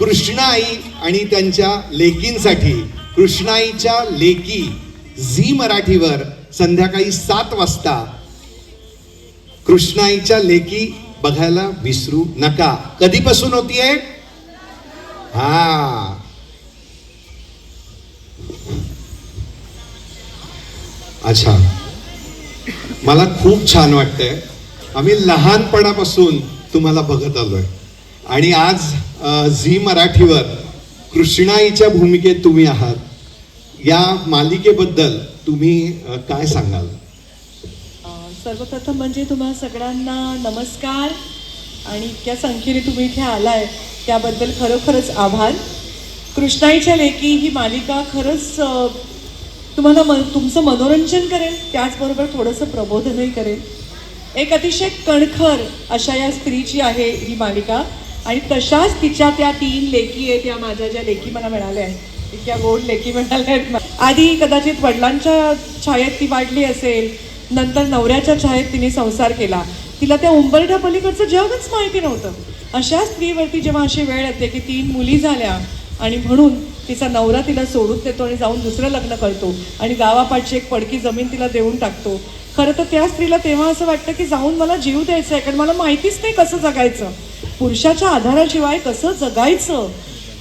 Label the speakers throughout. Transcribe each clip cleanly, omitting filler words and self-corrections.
Speaker 1: कृष्णाई आणि त्यांच्या लेकींसाठी कृष्णाईच्या लेकी झी मराठीवर संध्याकाळी 7 वाजता कृष्णाईच्या लेकी बघायला विसरू नका. कधीपासून होतीये? हा, अच्छा, मला खूप छान वाटतंय. आम्ही लहानपणापासून तुम्हाला बघत आलोय आणि आज झी मराठीवर कृष्णाईच्या भूमिकेत तुम्ही आहात. या मालिकेबद्दल तुम्ही काय सांगाल?
Speaker 2: सर्वप्रथम म्हणजे तुम्हा सगळ्यांना नमस्कार आणि इतक्या संख्येने तुम्ही इथे आलाय त्याबद्दल खरोखरच आभार. कृष्णाईच्या लेकी ही मालिका खरंच तुम्हाला तुमचं मनोरंजन करेल, त्याचबरोबर थोडंसं प्रबोधनही करेल. एक अतिशय कणखर अशा या स्त्रीची आहे ही मालिका आणि तशाच तिच्या त्या 3 लेकी आहेत. या माझ्या ज्या लेकी मला मिळाल्या आहेत, इतक्या गोड लेकी मिळाल्या आहेत. आधी कदाचित वडिलांच्या छायेत ती वाढली असेल, नंतर नवऱ्याच्या छायेत तिने संसार केला. तिला त्या उंबरठ्या पलीकडचं जगच माहिती नव्हतं. अशा स्त्रीवरती जेव्हा अशी वेळ येते की 3 मुली झाल्या आणि म्हणून तिचा नवरा तिला सोडून देतो आणि जाऊन दुसरं लग्न करतो आणि गावापाठची एक पडकी जमीन तिला देऊन टाकतो. खरं तर त्या स्त्रीला तेव्हा असं वाटतं की जाऊन मला जीव द्यायचा आहे, कारण मला माहितीच नाही कसं जगायचं, पुरुषाच्या आधाराशिवाय कसं जगायचं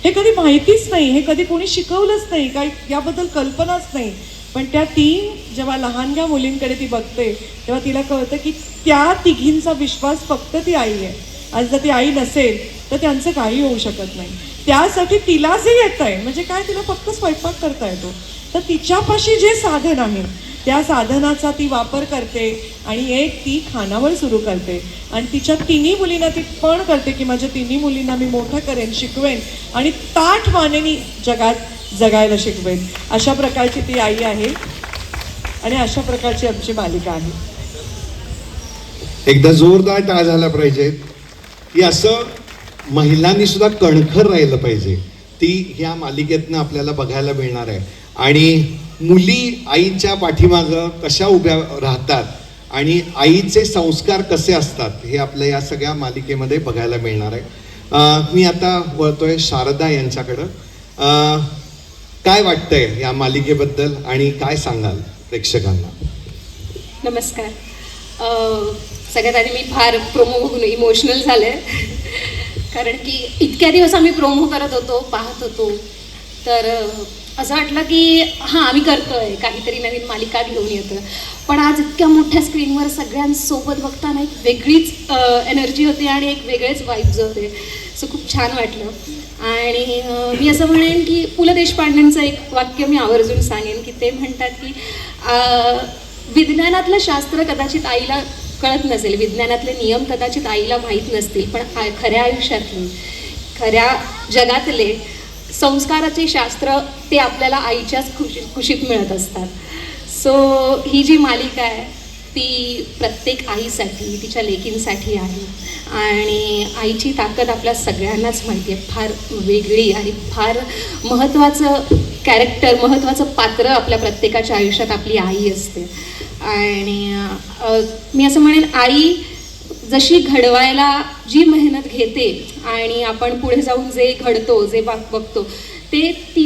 Speaker 2: हे कधी माहितीच नाही, हे कधी कोणी शिकवलंच नाही, काही याबद्दल कल्पनाच नाही. पण त्या 3 जेव्हा लहानग्या मुलींकडे ती बघते तेव्हा तिला कळतं की त्या तिघींचा विश्वास फक्त ती आई आहे आणि जर ती आई नसेल तर त्यांचं काही होऊ शकत नाही. त्यासाठी तिला जे येत आहे म्हणजे काय, तिला फक्त स्वयंपाक करता येतो, तर तिच्यापाशी जे साधन आहे त्या साधनाचा ती वापर करते आणि एक ती खानावळ सुरू करते आणि तिच्या 3 मुलींना ती पण करते की माझ्या 3 मुलींना मी मोठं करेन, शिकवेन आणि ताठ मानेनी जगात जगायला शिकवेन. अशा प्रकारची ती आई आहे आणि अशा प्रकारची आमची मालिका आहे.
Speaker 1: एकदा जोरदार टाळ झाला पाहिजे की असं महिलांनी सुद्धा कणखर राहिलं पाहिजे. ती ह्या मालिकेतनं आपल्याला बघायला मिळणार आहे आणि मुली आईच्या पाठीमागं कशा उभ्या राहतात आणि आईचे संस्कार कसे असतात हे आपल्या या सगळ्या मालिकेमध्ये बघायला मिळणार आहे. मी आता वळतोय शारदा यांच्याकडं. काय वाटतंय या मालिकेबद्दल आणि काय सांगाल प्रेक्षकांना?
Speaker 3: नमस्कार. सगळ्यात आधी मी फार प्रोमो बघून इमोशनल झाले कारण की इतक्या दिवस आम्ही प्रोमो करत होतो, पाहत होतो, तर असं वाटलं की हां आम्ही करतोय काहीतरी नवीन मालिका घेऊन येतं. पण आज इतक्या मोठ्या स्क्रीनवर सगळ्यांसोबत बघताना एक वेगळीच एनर्जी होती आणि एक वेगळेच वाईब्स होते. सो खूप छान वाटलं. आणि मी असं म्हणेन की पु ल देशपांडेंचं एक वाक्य मी आवर्जून सांगेन की ते म्हणतात की विज्ञानातलं शास्त्र कदाचित आईला कळत नसेल, विज्ञानातले नियम कदाचित आईला माहीत नसतील, पण खऱ्या आयुष्यातले, खऱ्या जगातले संस्काराचे शास्त्र ते आपल्याला आईच्याच खुशीत मिळत असतात. सो ही जी मालिका आहे ती प्रत्येक आईसाठी, तिच्या लेकींसाठी आहे आणि आईची ताकद आपल्या सगळ्यांनाच माहिती आहे. फार वेगळी आणि फार महत्त्वाचं कॅरेक्टर, महत्त्वाचं पात्र आपल्या प्रत्येकाच्या आयुष्यात आपली आई असते. आणि मी असं म्हणेन आई जशी घडवायला जी मेहनत घेते आणि आपण पुढे जाऊन जे घडतो, जे बघतो ते ती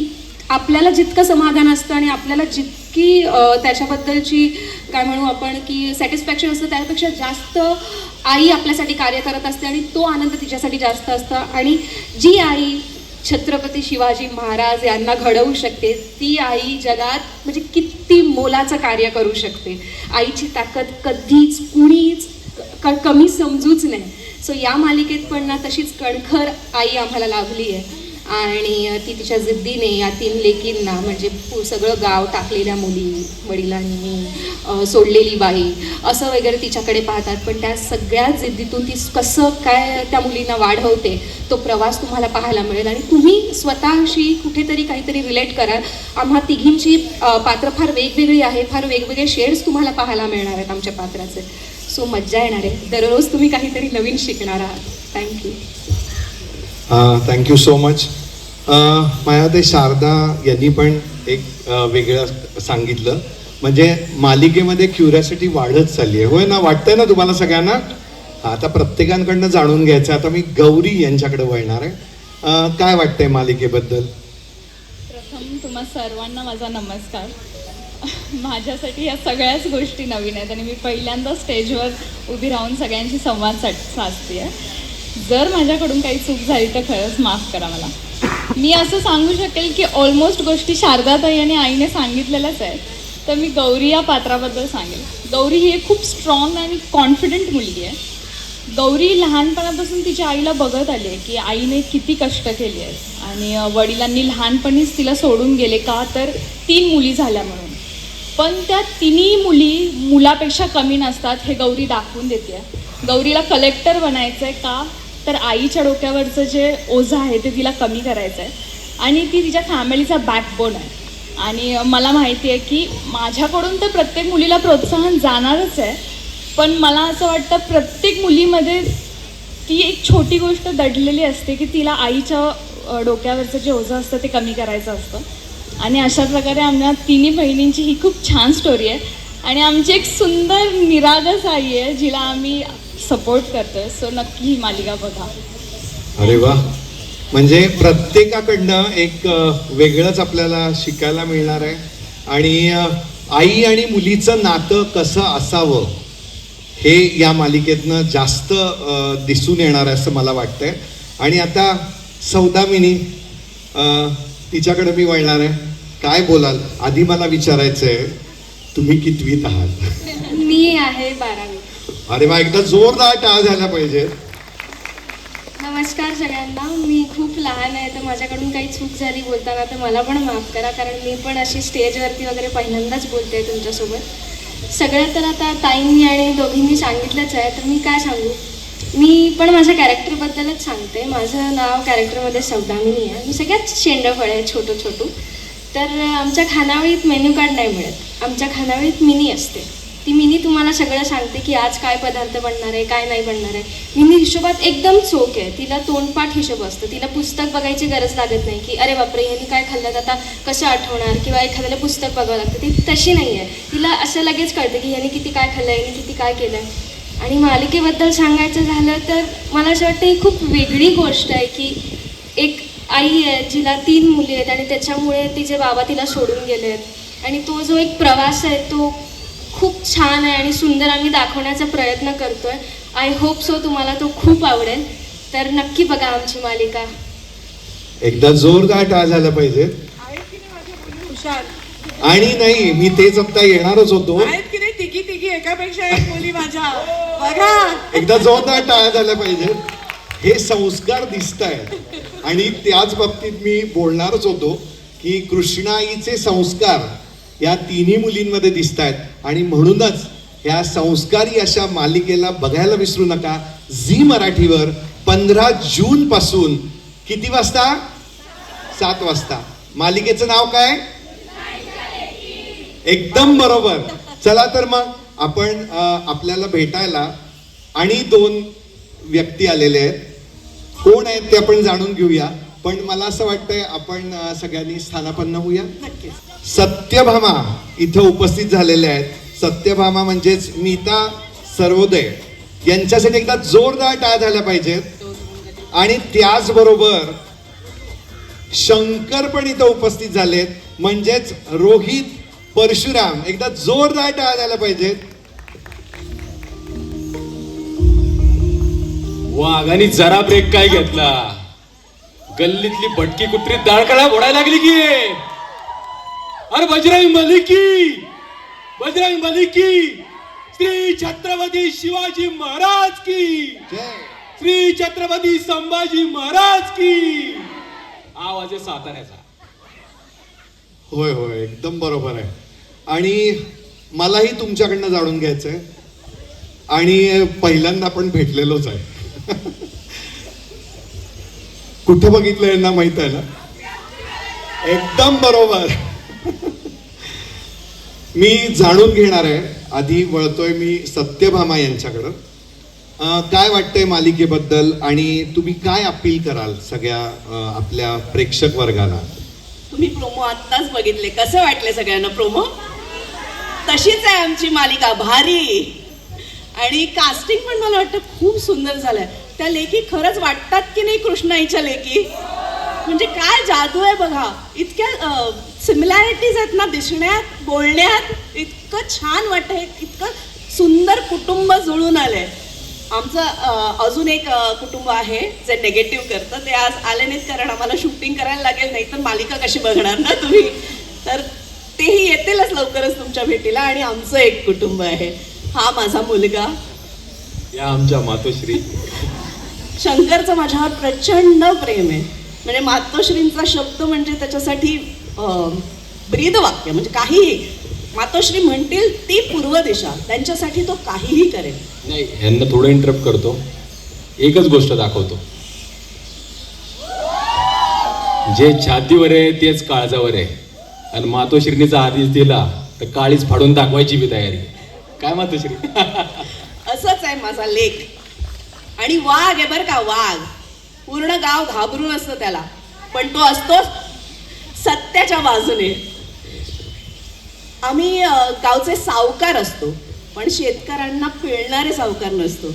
Speaker 3: आपल्याला जितकं समाधान असतं आणि आपल्याला जितकी त्याच्याबद्दलची काय म्हणू आपण की सॅटिस्फॅक्शन असतं त्यापेक्षा जास्त आई आपल्यासाठी कार्य करत असते आणि तो आनंद तिच्यासाठी जास्त असतं. आणि जी आई छत्रपती शिवाजी महाराज यांना घडवू शकते ती आई जगात म्हणजे किती मोलाचं कार्य करू शकते. आईची ताकद कधीच कुणीच कमी समजूच नाही. सो या मालिकेत पण ना तशीच कणखर आई आम्हाला लाभली आहे आणि ती तिच्या जिद्दीने या 3 लेकींना म्हणजे सगळं गाव टाकलेल्या मुली, वडिलांनी सोडलेली बाई असं वगैरे तिच्याकडे पाहतात, पण त्या सगळ्या जिद्दीतून ती कसं काय त्या मुलींना वाढवते तो प्रवास तुम्हाला पाहायला मिळेल आणि तुम्ही स्वतःशी कुठेतरी काहीतरी रिलेट कराल. आम्हा तिघींची पात्र फार वेगवेगळी आहे, फार वेगवेगळे शेड्स तुम्हाला पाहायला मिळणार आहेत आमच्या पात्राचे. सो मज्जा येणार आहे. दररोज तुम्ही काहीतरी नवीन शिकणार आहात. थँक्यू.
Speaker 1: Thank you so much. माझ्या शारदा यांनी पण एक वेगळं सांगितलं, म्हणजे मालिकेमध्ये क्युरिओसिटी वाढत चालली आहे. होय ना, वाटतंय ना तुम्हाला सगळ्यांना? आता प्रत्येकांकडनं जाणून घ्यायचं. आता मी गौरी यांच्याकडे वळणार आहे. काय वाटतंय मालिकेबद्दल?
Speaker 4: प्रथम तुम्हा सर्वांना माझा नमस्कार. माझ्यासाठी या सगळ्याच गोष्टी नवीन आहेत आणि मी पहिल्यांदा स्टेजवर उभी राहून सगळ्यांशी संवाद साधते आहे. जर माझ्याकडून काही चूक झाली तर खरंच माफ करा मला. मी असं सांगू शकेल की ऑलमोस्ट गोष्टी शारदाताई आणि आईने सांगितलेल्याच आहेत. तर मी गौरी या पात्राबद्दल सांगेल. गौरी ही एक खूप स्ट्रॉंग आणि कॉन्फिडंट मुलगी आहे. गौरी लहानपणापासून तिच्या आईला बघत आली आहे की आईने किती कष्ट केले आहेत आणि वडिलांनी लहानपणीच तिला सोडून गेले का तर 3 मुली झाल्या म्हणून. पण त्या तिन्ही मुली मुलापेक्षा कमी नसतात हे गौरी दाखवून देते. गौरीला कलेक्टर बनायचं आहे का तर आईच्या डोक्यावरचं जे ओझं आहे ते तिला कमी करायचं आहे आणि ती तिच्या फॅमिलीचा बॅकबोन आहे. आणि मला माहिती आहे की माझ्याकडून तर प्रत्येक मुलीला प्रोत्साहन जाणारच आहे. पण मला असं वाटतं प्रत्येक मुलीमध्ये ती एक छोटी गोष्ट दडलेली असते की तिला आईच्या डोक्यावरचं जे ओझं असतं ते कमी करायचं असतं. आणि अशा प्रकारे आमच्या तिन्ही बहिणींची ही खूप छान स्टोरी आहे आणि आमची एक सुंदर निरागस आई आहे जिला आम्ही सपोर्ट करतोय. सो नक्की ही मालिका बघा.
Speaker 1: अरे वा, म्हणजे प्रत्येकाकडनं एक वेगळंच आपल्याला शिकायला मिळणार आहे. आणि आई आणि मुलीचं नातं कसं असावं हे या मालिकेतनं जास्त दिसून येणार आहे असं मला वाटतंय. आणि आता सौदामिनी, तिच्याकडे मी वळणार आहे. काय बोलाल? आधी मला विचारायचं आहे, तुम्ही कितवीत आहात?
Speaker 3: मी आहे 12वी.
Speaker 1: अरे वा, एकदा जोरदार टाळ झाला पाहिजे.
Speaker 3: नमस्कार सगळ्यांना. मी खूप लहान आहे तर माझ्याकडून काही चूक झाली बोलताना तर मला पण माफ करा, कारण मी पण अशी स्टेजवरती वगैरे पहिल्यांदाच बोलते तुमच्यासोबत. सगळ्यात तर आता ताईंनी आणि दोघींनी सांगितलंच आहे तर मी काय सांगू. मी पण माझ्या कॅरेक्टरबद्दलच सांगते. माझं नाव कॅरेक्टरमध्ये सौदामिनी आहे. मी सगळ्यात शेंडफळ आहे, छोटू. तर आमच्या खानावळीत मेन्यू कार्ड नाही मिळत. आमच्या खानावळीत मिनी असते. ती मिनी तुम्हाला सगळं सांगते की आज काय पदार्थ बनणार आहे, काय नाही बनणार आहे. मिनी हिशोबात एकदम चोख आहे. तिला तोंडपाठ हिशोब असतं. तिला पुस्तक बघायची गरज लागत नाही की अरे बापरे ह्यांनी काय खाल्लं आता कसं आठवणार, किंवा एखाद्याला पुस्तक बघावं लागतं. ती तशी नाही आहे. तिला असं लगेच कळतं की ह्यांनी किती काय खाल्लं, ह्यांनी किती काय केलं. आणि मालिकेबद्दल सांगायचं झालं तर मला असं वाटतं ही खूप वेगळी गोष्ट आहे की एक आई आहे जिला 3 मुली आहेत आणि त्याच्यामुळे तिचे बाबा तिला सोडून गेले आहेत. आणि तो जो एक प्रवास आहे तो खूप छान आहे आणि सुंदर आम्ही दाखवण्याचा प्रयत्न करतोय. आय होप सो तुम्हाला तो खूप आवडेल. तर नक्की बघा आमची मालिका.
Speaker 1: एकदा जोरदार टाळ झाला पाहिजे.
Speaker 2: हुशार
Speaker 1: आणि नाही, मी तेच आता येणारच होतो.
Speaker 2: आहेत की नाही तिघी एकापेक्षा एक मुली माझ्या. बघा,
Speaker 1: एकदा जोरदार टाळ झाला पाहिजे. हे संस्कार दिसत आहेत आणि त्याच बाबतीत मी बोलणारच होतो की कृष्णाईचे संस्कार या तिन्ही मुलींमध्ये दिसत आहेत. आणि म्हणूनच या संस्कारी अशा मालिकेला बघायला विसरू नका. झी मराठीवर 15 जून पासून किती वाजता? 7 वाजता. मालिकेचं नाव काय? एकदम बरोबर. चला तर मग आपण आपल्याला भेटायला आणि 2 व्यक्ती आलेले आहेत. कोण आहेत ते आपण जाणून घेऊया. पण मला असं वाटतंय आपण सगळ्यांनी स्थानापन्न होऊया.
Speaker 2: नक्कीच.
Speaker 1: सत्यभामा इथं उपस्थित झालेले आहेत. सत्यभामा म्हणजेच मीता सर्वोदय यांच्यासाठी एकदा जोरदार टाळ झाल्या पाहिजेत. आणि त्याचबरोबर शंकर पण इथं उपस्थित झालेत, म्हणजेच रोहित परशुराम. एकदा जोरदार टाळ झाल्या पाहिजेत.
Speaker 5: वाघाने जरा ब्रेक काय घेतला. गल्लीतली भटकी कुत्री दाळकळा ओढायला लागली की. अरे बजरंग मलिकी, श्री छत्रपती शिवाजी महाराज की, श्री छत्रपती संभाजी महाराज की. आवाज आहे साताऱ्याचा.
Speaker 1: होय होय, एकदम बरोबर आहे. आणि मलाही तुमच्याकडनं जाणून घ्यायचंय. आणि पहिल्यांदा आपण भेटलेलोच आहे. कुठं बघितलं यांना माहित आहे ना? एकदम बरोबर. मी जाणून घेणार आहे. आधी वळतोय मी सत्यभामा यांच्याकडं. काय वाटतंय मालिकेबद्दल आणि तुम्ही काय अपील कराल सगळ्या आपल्या प्रेक्षक वर्गाला?
Speaker 6: तुम्ही प्रोमो आत्ताच बघितले, कसं वाटले सगळ्यांना प्रोमो? तशीच आहे आमची मालिका, भारी. आणि कास्टिंग पण मला वाटतं खूप सुंदर झालंय. त्या लेकी खरंच वाटतात की नाही कृष्णाईच्या लेकी? म्हणजे काय जादू आहे बघा. इतक्या सिमिलॅरिटीज आहेत ना दिसण्यात, बोलण्यात. इतकं छान वाटतंय, इतकं सुंदर कुटुंब जुळून आलंय. आमचं अजून एक कुटुंब आहे जे नेगेटिव्ह करतं. ते आज आले नाहीत कारण आम्हाला शूटिंग करायला लागेल, नाही तर मालिका कशी बघणार ना तुम्ही. तर तेही येतीलच लवकरच तुमच्या भेटीला. आणि आमचं एक कुटुंब आहे. हा माझा मुलगा
Speaker 5: या आमच्या मातोश्री.
Speaker 6: शंकरचं माझ्यावर प्रचंड प्रेम आहे. म्हणजे मातोश्रींचा शब्द म्हणजे त्याच्यासाठी ब्रीदवाक्य. म्हणजे काहीही मातोश्री म्हणतील ती पूर्व दिशा, त्यांच्यासाठी तो काहीही करेल.
Speaker 5: नाही, ह्यांना थोडं इंटरप्ट करतो. एकच गोष्ट दाखवतो, जे छातीवर आहे तेच काळजावर आहे. आणि मातोश्रीनीचा आदेश दिला तर काळीच फाडून दाखवायची बी तयारी. काय मातोश्री?
Speaker 6: असंच आहे माझा लेख. आणि वाघ आहे बरं का, वाघ. पूर्ण गाव घाबरून असतं त्याला, पण तो असतो सत्याच्या बाजूने. आम्ही गावचे सावकार असतो, पण शेतकऱ्यांना पिळणारे सावकार नसतो.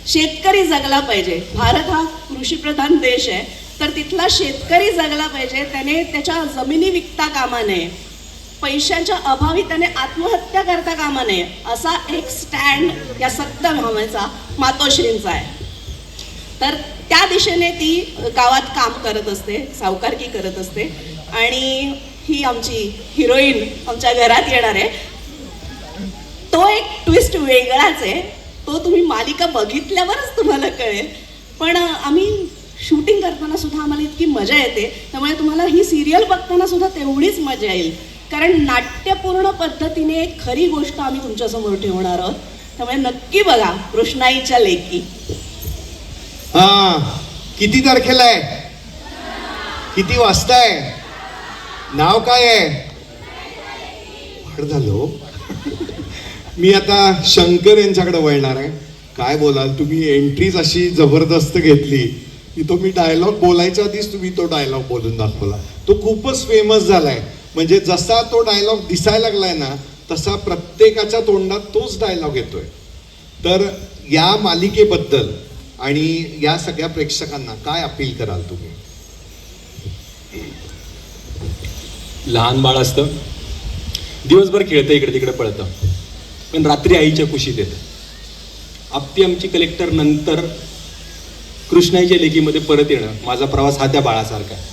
Speaker 6: शेतकरी जगला पाहिजे. भारत हा कृषीप्रधान देश आहे, तर तिथला शेतकरी जगला पाहिजे. त्याने त्याच्या जमिनी विकता कामा नये, पैशांच्या अभावी त्याने आत्महत्या करता कामा नये. असा एक स्टँड या सत्यभामेचा मातोश्रींचा आहे. तर त्या दिशेने ती गावात काम करत असते, सावकारकी करत असते. आणि ही आमची हिरोईन आमच्या घरात येणार आहे. तो एक ट्विस्ट वेगळाच आहे. तो तुम्ही मालिका बघितल्यावरच तुम्हाला कळेल. पण आम्ही शूटिंग करताना सुद्धा आम्हाला इतकी मजा येते, त्यामुळे तुम्हाला ही सिरियल बघताना सुद्धा तेवढीच मजा येईल. कारण नाट्यपूर्ण पद्धतीने एक खरी गोष्ट आम्ही तुमच्यासमोर ठेवणार आहोत. त्यामुळे नक्की बघा कृष्णाईच्या लेकी.
Speaker 1: किती तारखेला आहे? किती वाजताय? नाव काय आहे? वाढ झालो. मी आता शंकर यांच्याकडे वळणार आहे. काय बोलाल तुम्ही? एंट्रीज अशी जबरदस्त घेतली की तो मी डायलॉग बोलायच्या आधीच तुम्ही तो डायलॉग बोलून दाखवला. तो खूपच फेमस झालाय. म्हणजे जसा तो डायलॉग दिसायला लागलाय ना, तसा प्रत्येकाच्या तोंडात तोच डायलॉग येतोय. तर या मालिकेबद्दल आणि या सगळ्या प्रेक्षकांना काय अपील कराल तुम्ही?
Speaker 5: लहान बाळ असतं, दिवसभर खेळतं, इकडे तिकडे पळतं, पण रात्री आईच्या कुशीत येतं. आपली आमची कलेक्टर नंतर कृष्णाईच्या लेकीमध्ये परत येणं, माझा प्रवास हा त्या बाळासारखा आहे.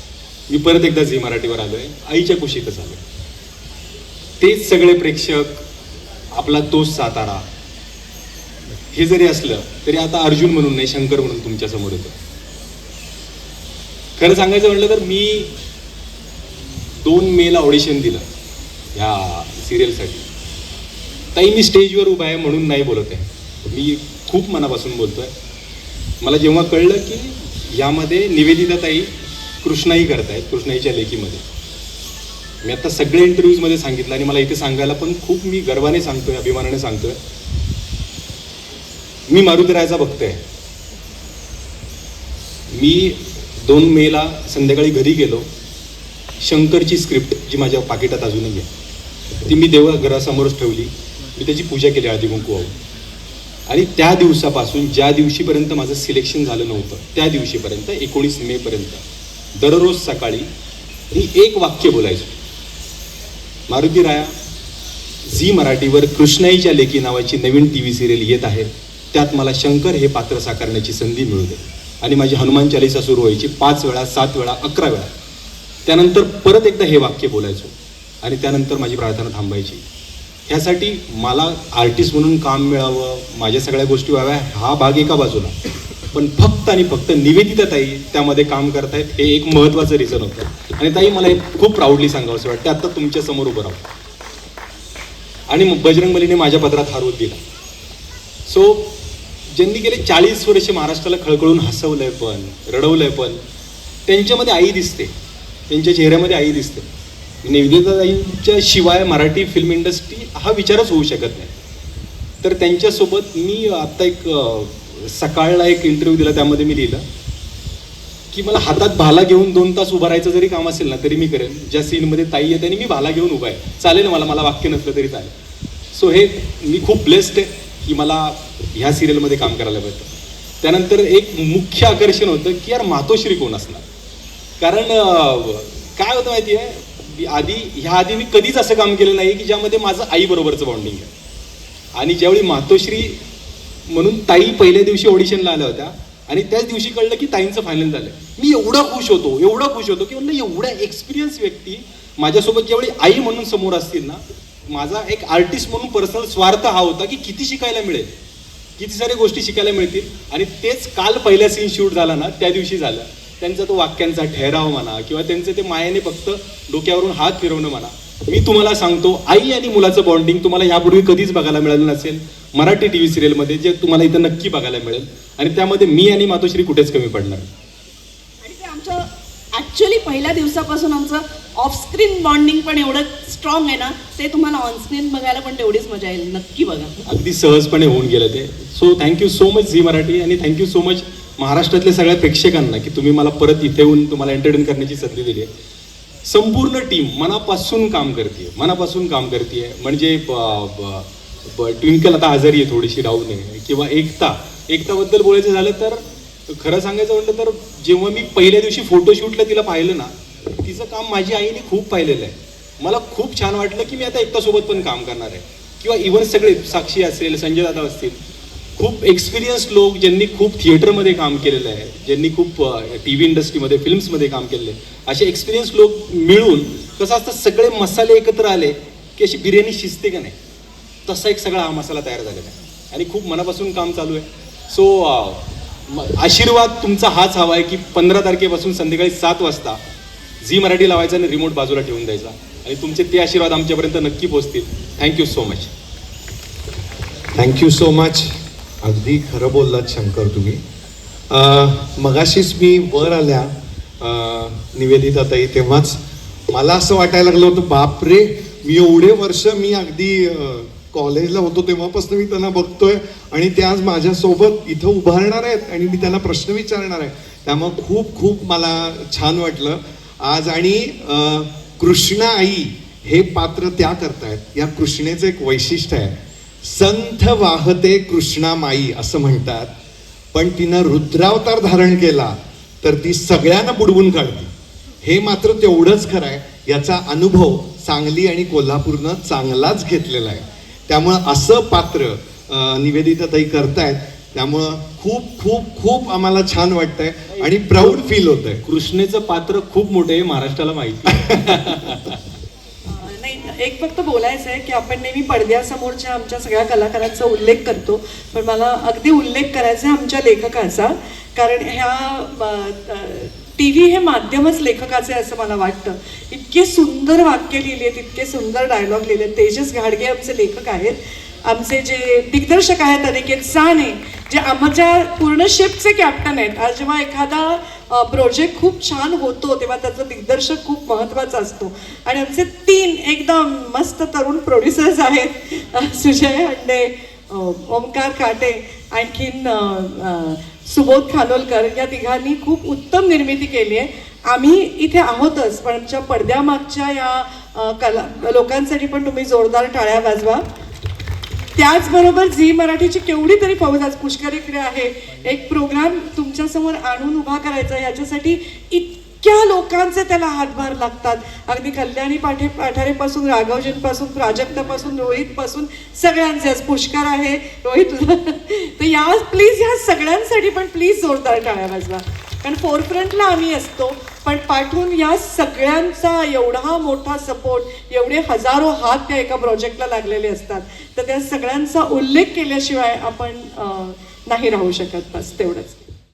Speaker 5: मी परत एकदा झी मराठीवर आलोय, आईच्या कुशीतच आलोय. तेच सगळे प्रेक्षक, आपला तोच सातारा, हे जरी असलं तरी आता अर्जुन म्हणून नाही, शंकर म्हणून तुमच्या समोर येतो. खरं सांगायचं म्हटलं तर मी 2 मेला ऑडिशन दिलं ह्या सिरियलसाठी. ताई मी स्टेजवर उभा आहे म्हणून नाही बोलत आहे, मी खूप मनापासून बोलतोय. मला जेव्हा कळलं की यामध्ये निवेदिता ताई कृष्णाई करतायत, कृष्णाईच्या लेकीमध्ये, मी आता सगळ्या इंटरव्ह्यूजमध्ये सांगितलं आणि मला इथे सांगायला पण खूप मी गर्वाने सांगतोय, अभिमानाने सांगतोय, मी मारुतीरायाचा भक्त आहे. मी 2 मेला संध्याकाळी घरी गेलो. शंकरची स्क्रिप्ट जी माझ्या पाकिटात अजूनही आहे ती मी देवघरासमोरच ठेवली. मी त्याची पूजा केली हळदी कुंकू वाहून. आणि त्या दिवसापासून ज्या दिवशीपर्यंत माझं सिलेक्शन झालं नव्हतं त्या दिवशीपर्यंत 19 मेपर्यंत दररोज सकाळी मी एक वाक्य बोलायचो, मारुतीराया, झी मराठीवर कृष्णाईच्या लेकी नावाची नवीन TV सिरियल येत आहे, त्यात मला शंकर हे पात्र साकारण्याची संधी मिळू दे. आणि माझी हनुमान चालीसा सुरू व्हायची 5 वेळा, 7 वेळा, 11 वेळा. त्यानंतर परत एकदा हे वाक्य बोलायचो आणि त्यानंतर माझी प्रार्थना थांबायची. ह्यासाठी मला आर्टिस्ट म्हणून काम मिळावं, माझ्या सगळ्या गोष्टी व्हाव्या, हा भाग एका बाजूला, पण फक्त आणि फक्त निवेदिता ताई त्यामध्ये काम करतायत हे एक महत्त्वाचं रिझन होतं. आणि ताई मला एक खूप प्राऊडली सांगावंसं वाटतं, आता तुमच्या समोर उभं राहू. आणि बजरंग बलीने माझ्या पदरात हा रोल दिला. सो ज्यांनी गेले 40 वर्ष महाराष्ट्राला खळखळून हसवलंय पण रडवलंय, पण त्यांच्यामध्ये आई दिसते, त्यांच्या चेहऱ्यामध्ये आई दिसते. निवेदिताताईंच्या शिवाय मराठी फिल्म इंडस्ट्री हा विचारच होऊ शकत नाही. तर त्यांच्यासोबत मी आत्ता एक सकाळला एक इंटरव्ह्यू दिला, त्यामध्ये मी लिहिलं की मला हातात भाला घेऊन 2 तास उभं राहायचं जरी काम असेल ना तरी मी करेन. ज्या सीनमध्ये ताई आहे त्यांनी मी भाला घेऊन उभा आहे, चालेल मला वाक्य नसलं तरी चालेल. सो हे मी खूप ब्लेस्ड आहे की मला ह्या सिरियलमध्ये काम करायला भेटतं. त्यानंतर एक मुख्य आकर्षण होतं की यार मातोश्री कोण असणार. कारण काय होतं माहिती आहे, ह्या आधी मी कधीच असं काम केलं नाही की ज्यामध्ये माझं आईबरोबरचं बॉन्डिंग आहे. आणि ज्यावेळी मातोश्री म्हणून ताई पहिल्या दिवशी ऑडिशनला आल्या होत्या आणि त्याच दिवशी कळलं की ताईंचं फायनल झालं, मी एवढा खुश होतो की म्हणलं एवढ्या एक्सपिरियन्स व्यक्ती माझ्यासोबत ज्यावेळी आई म्हणून समोर असतील ना, माझा एक आर्टिस्ट म्हणून पर्सनल स्वार्थ हा होता की किती शिकायला मिळेल, किती साऱ्या गोष्टी शिकायला मिळतील. आणि तेच काल पहिला सीन शूट झाला ना, त्या दिवशी झालं. त्यांचा तो वाक्यांचा ठहराव म्हणा किंवा त्यांचं ते मायाने फक्त डोक्यावरून हात फिरवणं म्हणा. मी तुम्हाला सांगतो, आई आणि मुलाचं बॉन्डिंग तुम्हाला यापूर्वी कधीच बघायला मिळालं नसेल मराठी टी व्ही सिरियलमध्ये, जे तुम्हाला इथं नक्की बघायला मिळेल. आणि त्यामध्ये मी आणि मातोश्री कुठेच कमी पडणार.
Speaker 6: आणि ते आमचं ॲक्च्युली पहिल्या दिवसापासून आमचं ऑफस्क्रीन बॉन्डिंग पण एवढं स्ट्रॉंग आहे ना, ते तुम्हाला ऑनस्क्रीन बघायला पण तेवढीच मजा येईल. नक्की बघा.
Speaker 5: अगदी सहजपणे होऊन गेलं ते. So thank you so much Zee Marathi, आणि थँक्यू सो मच महाराष्ट्रातल्या सगळ्या प्रेक्षकांना की तुम्ही मला परत इथे येऊन तुम्हाला एंटरटेन करण्याची संधी दिली आहे. संपूर्ण टीम मनापासून काम करते. म्हणजे ट्विंकल आता आजारी आहे थोडीशी, राहू नये, किंवा एकताबद्दल बोलायचं झालं तर खरं सांगायचं म्हटलं तर जेव्हा मी पहिल्या दिवशी फोटोशूटला तिला पाहिलं ना, तिचं काम माझी आईने खूप पाहिलेलं आहे. मला खूप छान वाटलं की मी आता एकतासोबत पण काम करणार आहे. किंवा इव्हन सगळे साक्षी असेल, संजय दादा असतील, खूप एक्सपिरियन्स्ड लोक ज्यांनी खूप थिएटरमध्ये काम केलेलं आहे, ज्यांनी खूप टी व्ही इंडस्ट्रीमध्ये, फिल्म्समध्ये काम केलेलं आहे, असे एक्सपिरियन्स लोक मिळून कसं असतं, सगळे मसाले एकत्र आले की अशी बिर्याणी शिजते का नाही, तसा एक सगळा हा मसाला तयार झालेला आहे. आणि खूप मनापासून काम चालू आहे. सो आशीर्वाद तुमचा हाच हवा आहे की 15 तारखेपासून संध्याकाळी 7 वाजता झी मराठी लावायचा आणि रिमोट बाजूला ठेवून द्यायचा. आणि तुमचे ते आशीर्वाद आमच्यापर्यंत नक्की पोहोचतील. Thank you so much.
Speaker 1: Thank you so much. अगदी खरं बोललात शंकर तुम्ही. मगाशीच मी वर आल्या निवेदिता ताई, तेव्हाच मला असं वाटायला लागलं होतं, बापरे, मी एवढे वर्ष मी अगदी कॉलेजला होतो तेव्हापासून मी त्यांना बघतोय आणि ते आज माझ्यासोबत इथं उभारणार आहेत आणि मी त्यांना प्रश्न विचारणार आहे. त्यामुळे खूप खूप मला छान वाटलं आज. आणि कृष्णा आई हे पात्र त्या करतायत. या कृष्णेचं एक वैशिष्ट्य आहे, संथ वाहते कृष्णा माई असं म्हणतात, पण तिनं रुद्रावतार धारण केला तर ती सगळ्यांना बुडवून काढते. हे मात्र तेवढंच खरं आहे. याचा अनुभव सांगली आणि कोल्हापूरनं चांगलाच घेतलेला आहे. त्यामुळं असं पात्र निवेदिता ताई करतायत, त्यामुळं खूप खूप खूप आम्हाला छान वाटतंय आणि प्राऊड फील होतंय.
Speaker 5: कृष्णेचं पात्र खूप मोठं आहे, महाराष्ट्राला माहिती.
Speaker 2: नाही, एक फक्त बोलायचं आहे की आपण नेहमी पडद्यासमोरच्या आमच्या सगळ्या कलाकारांचा उल्लेख करतो, पण मला अगदी उल्लेख करायचा आहे आमच्या लेखकाचा. कारण ह्या टी व्ही हे माध्यमच लेखकाचे असं मला वाटतं. इतके सुंदर वाक्य लिहिली आहेत, इतके सुंदर डायलॉग लिहिले आहेत. तेजस घाडगे आमचे लेखक आहेत. आमचे जे दिग्दर्शक आहेत अनिकेत साने, जे आमच्या पूर्ण शिफ्टचे कॅप्टन आहेत. आज जेव्हा एखादा प्रोजेक्ट खूप छान होतो तेव्हा त्याचा दिग्दर्शक खूप महत्त्वाचा असतो. आणि आमचे 3 एकदम मस्त तरुण प्रोड्युसर्स आहेत, सुजय हंडे, ओमकार काटे, आणखीन सुबोध खानोलकर. या तिघांनी खूप उत्तम निर्मिती केली आहे. आम्ही इथे आहोतच, पण आमच्या पडद्यामागच्या या लोकांसाठी पण तुम्ही जोरदार टाळ्या वाजवा. त्याचबरोबर झी मराठीची केवढी तरी फौज आज पुष्कर इकडे आहे. एक प्रोग्राम तुमच्यासमोर आणून उभा करायचा, याच्यासाठी इतक्या लोकांचे त्याला हातभार लागतात. अगदी कल्याणी पाठारेपासून, राघवजींपासून, प्राजक्तापासून, रोहितपासून, सगळ्यांचे. आज पुष्कर आहे, रोहित, तर या प्लीज ह्या सगळ्यांसाठी पण प्लीज जोरदार टाळ्या वाजवा. कारण फोरफ्रंटला आम्ही असतो, पण पाठवून या सगळ्यांचा एवढा मोठा सपोर्ट, एवढे हजारो हात त्या एका प्रोजेक्टला लागलेले असतात, तर त्या सगळ्यांचा उल्लेख केल्याशिवाय आपण नाही राहू शकत. बस तेवढंच.